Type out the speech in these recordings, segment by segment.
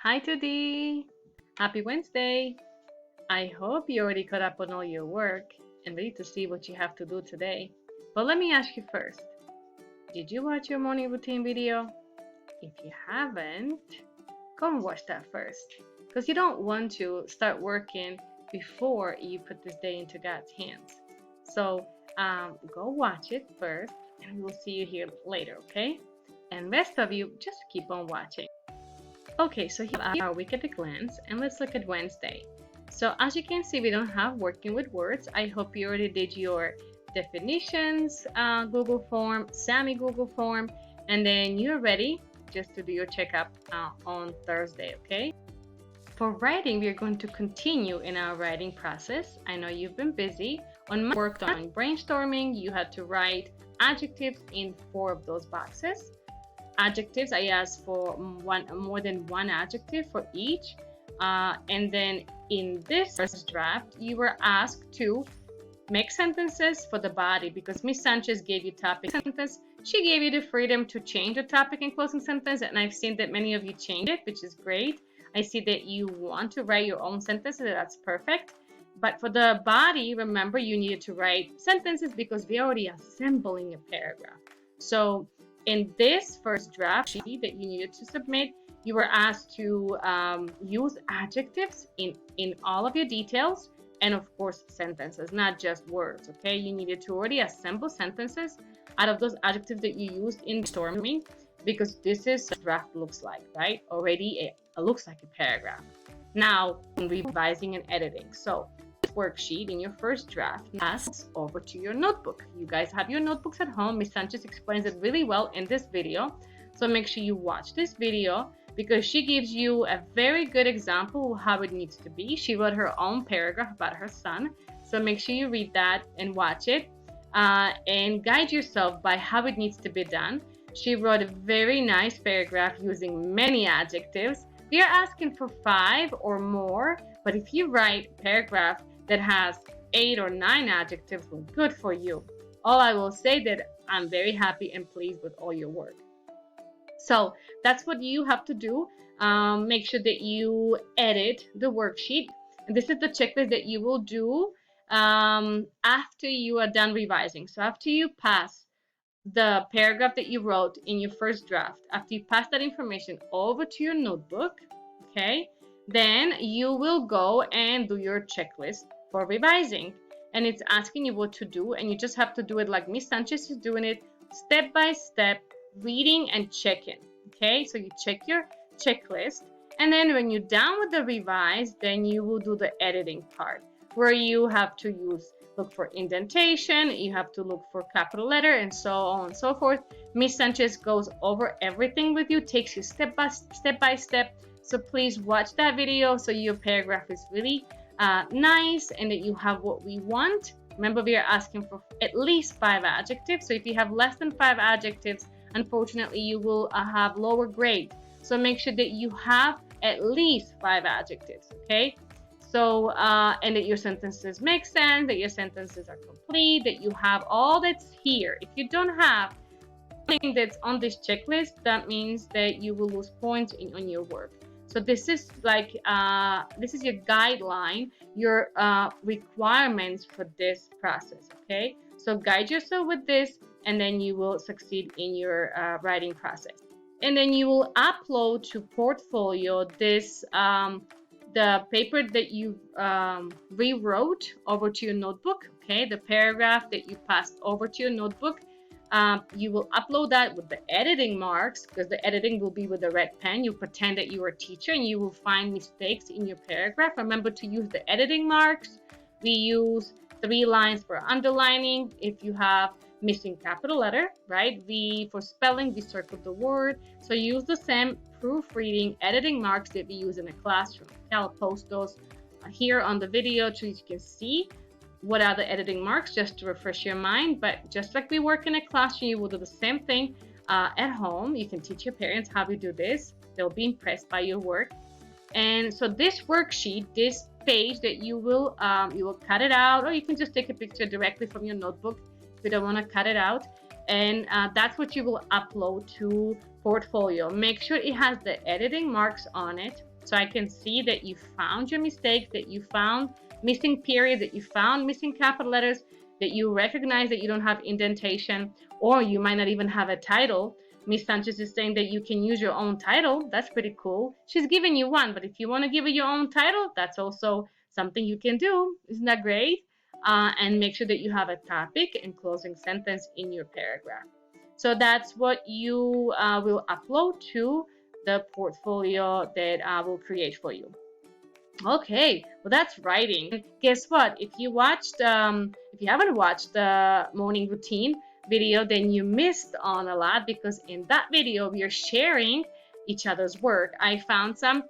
Hi, Today. Happy Wednesday. I hope you already caught up on all your work and ready to see what you have to do today. But let me ask you first, did you watch your morning routine video? If you haven't, go and watch that first. Because you don't want to start working before you put this day into God's hands. So go watch it first and we will see you here later, okay? And rest of you, just keep on watching. Okay, so here are our week at a glance, and let's look at Wednesday. So as you can see, we don't have working with words. I hope you already did your definitions Google form, Sammy Google form, and then you're ready just to do your checkup on Thursday, okay? For writing, we are going to continue in our writing process. I know you've been busy. On my work on brainstorming, you had to write adjectives in 4 of those boxes. Adjectives, I asked for more than one adjective for each. And then in this first draft, you were asked to make sentences for the body because Miss Sanchez gave you topic sentence. She gave you the freedom to change the topic and closing sentence, and I've seen that many of you changed it, which is great. I see that you want to write your own sentences, that's perfect. But for the body, remember you needed to write sentences because we're already assembling a paragraph. So in this first draft sheet that you needed to submit, you were asked to use adjectives in all of your details and of course sentences, not just words, okay? You needed to already assemble sentences out of those adjectives that you used in storming because this is what draft looks like, right? Already it looks like a paragraph. Now, revising and editing. So worksheet in your first draft pass over to your notebook. You guys have your notebooks at home. Miss Sanchez explains it really well in this video. So make sure you watch this video because she gives you a very good example of how it needs to be. She wrote her own paragraph about her son. So make sure you read that and watch it and guide yourself by how it needs to be done. She wrote a very nice paragraph using many adjectives. We are asking for 5 or more, but if you write a paragraph that has 8 or 9 adjectives, well, good for you. All I will say that I'm very happy and pleased with all your work. So that's what you have to do. Make sure that you edit the worksheet. And this is the checklist that you will do after you are done revising. So after you pass the paragraph that you wrote in your first draft, after you pass that information over to your notebook, okay, then you will go and do your checklist for revising. And it's asking you what to do, and you just have to do it like Miss Sanchez is doing it, step by step, reading and checking. Okay, so you check your checklist, and then when you're done with the revise, then you will do the editing part where you have to look for indentation, you have to look for capital letter, and so on and so forth. Miss Sanchez goes over everything with you, takes you step by step. So please watch that video so your paragraph is really nice and that you have what we want. Remember, we are asking for at least 5 adjectives. So if you have less than 5 adjectives, unfortunately, you will have lower grade. So make sure that you have at least 5 adjectives, okay? So, and that your sentences make sense, that your sentences are complete, that you have all that's here. If you don't have anything that's on this checklist, that means that you will lose points on your work. So this is like, this is your guideline, your requirements for this process, okay? So guide yourself with this, and then you will succeed in your writing process. And then you will upload to Portfolio this, the paper that you rewrote over to your notebook, okay? The paragraph that you passed over to your notebook. You will upload that with the editing marks because the editing will be with the red pen. You pretend that you are a teacher and you will find mistakes in your paragraph. Remember to use the editing marks. We use 3 lines for underlining. If you have missing capital letter, right? For spelling, we circle the word. So use the same proofreading editing marks that we use in a classroom. I'll post those here on the video so you can see what are the editing marks just to refresh your mind. But just like we work in a classroom, you will do the same thing at home. You can teach your parents how we do this. They'll be impressed by your work. And so this worksheet, this page that you will cut it out, or you can just take a picture directly from your notebook if you don't want to cut it out. And that's what you will upload to Portfolio. Make sure it has the editing marks on it. so I can see that you found your mistakes, that you found missing periods, that you found missing capital letters, that you recognize that you don't have indentation, or you might not even have a title. Miss Sanchez is saying that you can use your own title. That's pretty cool. She's giving you one, but if you want to give it your own title, that's also something you can do. Isn't that great? And make sure that you have a topic and closing sentence in your paragraph. So that's what you will upload to the portfolio that I will create for you. Okay, well that's writing. And guess what? If you haven't watched the morning routine video, then you missed on a lot, because in that video we are sharing each other's work. I found some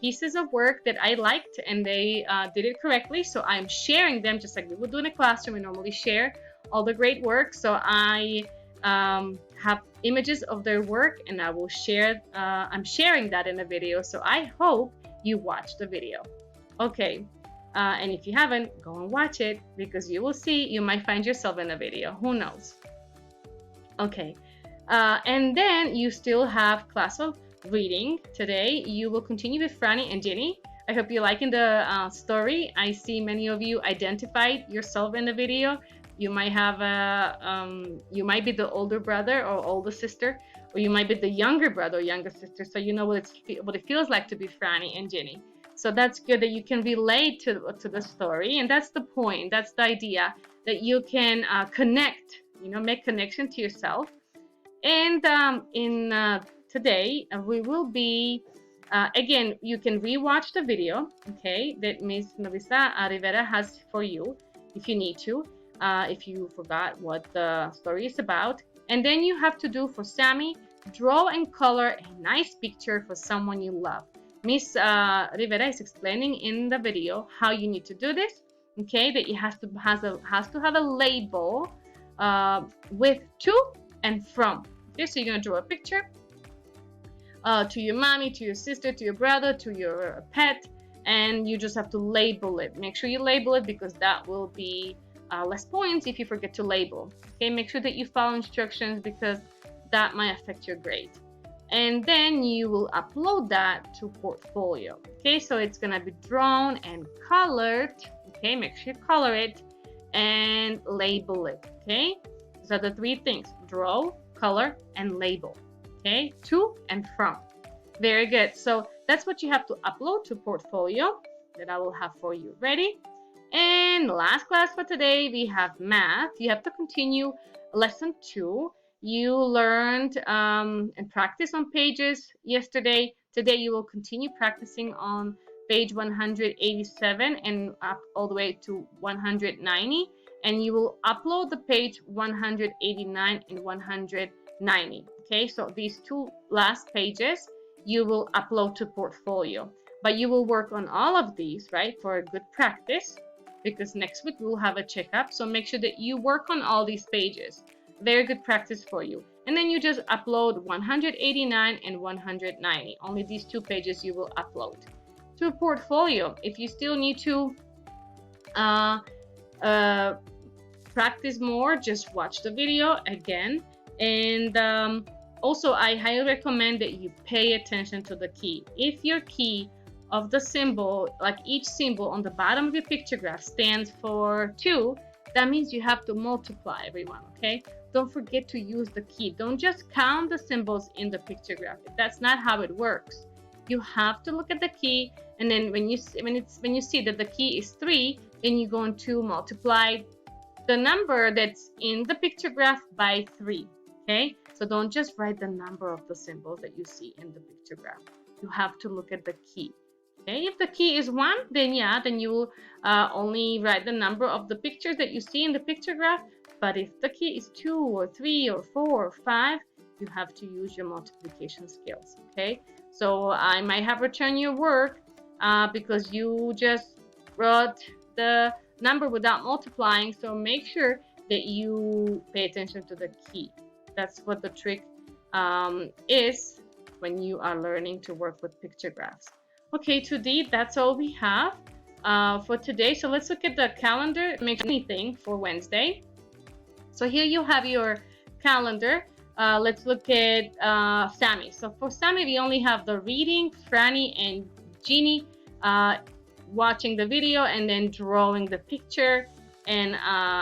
pieces of work that I liked and they did it correctly, so I'm sharing them just like we would do in a classroom. We normally share all the great work, so I have images of their work and I will share. I'm sharing that in a video, so I hope you watch the video. Okay, and if you haven't, go and watch it, because you will see, you might find yourself in a video, who knows. Okay, and then you still have class of reading today. You will continue with Franny and Jenny. I hope you're liking the story. I see many of you identified yourself in the video. You might have you might be the older brother or older sister, or you might be the younger brother or younger sister, so you know what it feels like to be Franny and Jenny. So that's good that you can relate to the story, and that's the point. That's the idea, that you can connect, make connection to yourself. And today we will be again, you can rewatch the video, okay, that Miss Melissa Rivera has for you if you need to, if you forgot what the story is about. And then you have to do for Sammy, draw and color a nice picture for someone you love. Miss Rivera is explaining in the video how you need to do this, okay, that it has to have a label with to and from. Okay, so you're going to draw a picture to your mommy, to your sister, to your brother, to your pet, and you just have to label it. Make sure you label it, because that will be less points if you forget to label. Okay, make sure that you follow instructions, because that might affect your grade. And then you will upload that to portfolio. Okay, so it's gonna be drawn and colored. Okay, make sure you color it and label it. Okay, those are the three things: draw, color, and label. Okay, to and from. Very good. So that's what you have to upload to portfolio that I will have for you. Ready? And last class for today, we have math. You have to continue lesson 2. You learned and practice on pages yesterday. Today you will continue practicing on page 187 and up all the way to 190. And you will upload the page 189 and 190. Okay, so these two last pages you will upload to portfolio. But you will work on all of these, right, for a good practice, because next week we will have a checkup. So make sure that you work on all these pages. Very good practice for you. And then you just upload 189 and 190. Only these two pages you will upload to a portfolio. If you still need to practice more, just watch the video again. And also, I highly recommend that you pay attention to the key. If your key of the symbol, like each symbol on the bottom of your picture graph, stands for 2, that means you have to multiply everyone, okay? Don't forget to use the key. Don't just count the symbols in the picture graph. That's not how it works. You have to look at the key, and then when you see that the key is 3, then you're going to multiply the number that's in the picture graph by 3. Okay, so don't just write the number of the symbols that you see in the picture graph. You have to look at the key. Okay, if the key is 1, then you will only write the number of the pictures that you see in the picture graph. But if the key is 2 or 3 or 4 or 5, you have to use your multiplication skills. Okay, so I might have returned your work because you just wrote the number without multiplying. So make sure that you pay attention to the key. That's what the trick is when you are learning to work with picture graphs. Okay, 2D, that's all we have for today. So let's look at the calendar. Make anything for Wednesday. So here you have your calendar. let's look at Sammy. So for Sammy, we only have the reading, Franny and Jeannie watching the video and then drawing the picture and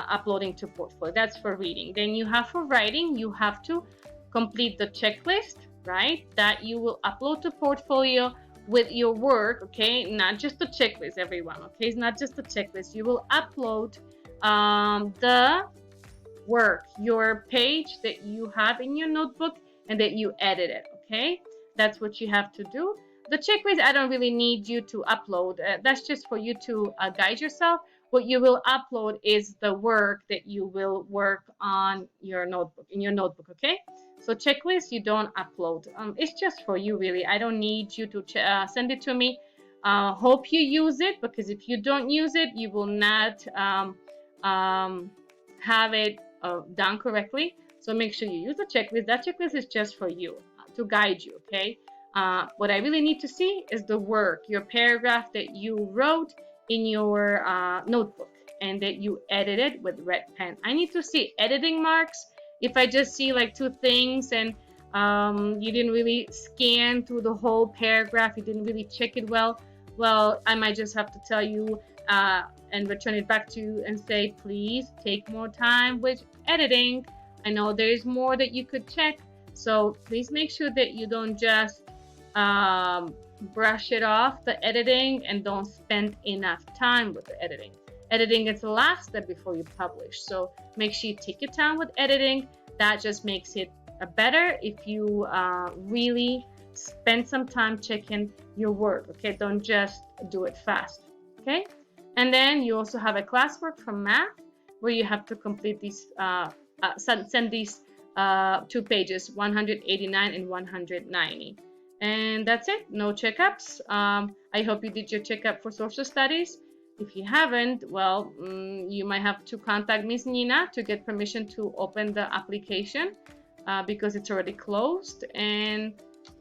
uploading to portfolio. That's for reading. Then you have for writing, you have to complete the checklist, right? That you will upload to portfolio with your work, okay? Not just the checklist, everyone, okay? It's not just the checklist. You will upload the work, your page that you have in your notebook and that you edited, okay? That's what you have to do. The checklist, I don't really need you to upload. That's just for you to guide yourself. What you will upload is the work that you will work on your notebook, in your notebook, okay? So checklist, you don't upload. It's just for you, really. I don't need you to send it to me. Hope you use it, because if you don't use it, you will not have it done correctly. So make sure you use a checklist. That checklist is just for you to guide you, okay? What I really need to see is the work, your paragraph that you wrote in your notebook and that you edited with red pen. I need to see editing marks. If I just see like two things and you didn't really scan through the whole paragraph, you didn't really check it well, I might just have to tell you and return it back to you and say, please take more time with editing. I know there is more that you could check, so please make sure that you don't just brush it off, the editing, and don't spend enough time with the editing. Editing is the last step before you publish, so make sure you take your time with editing. That just makes it better if you really spend some time checking your work, okay? Don't just do it fast, okay? And then you also have a classwork from math where you have to complete these, send these 2 pages, 189 and 190. And that's it, no checkups. I hope you did your checkup for social studies. If you haven't, well, you might have to contact Miss Nina to get permission to open the application because it's already closed. And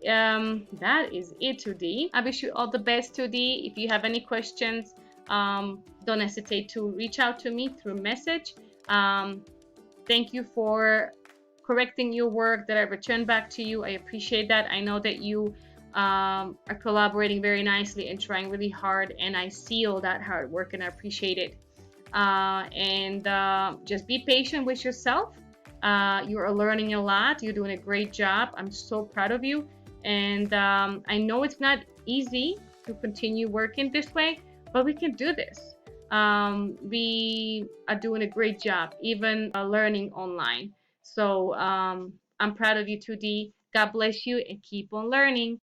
that is it, 2D. I wish you all the best, 2D. If you have any questions, don't hesitate to reach out to me through message. Thank you for correcting your work that I returned back to you. I appreciate that. I know that you are collaborating very nicely and trying really hard, and I see all that hard work and I appreciate it. And just be patient with yourself. You are learning a lot. You're doing a great job. I'm so proud of you. And I know it's not easy to continue working this way, but we can do this. We are doing a great job, even learning online. So I'm proud of you, 2D. God bless you and keep on learning.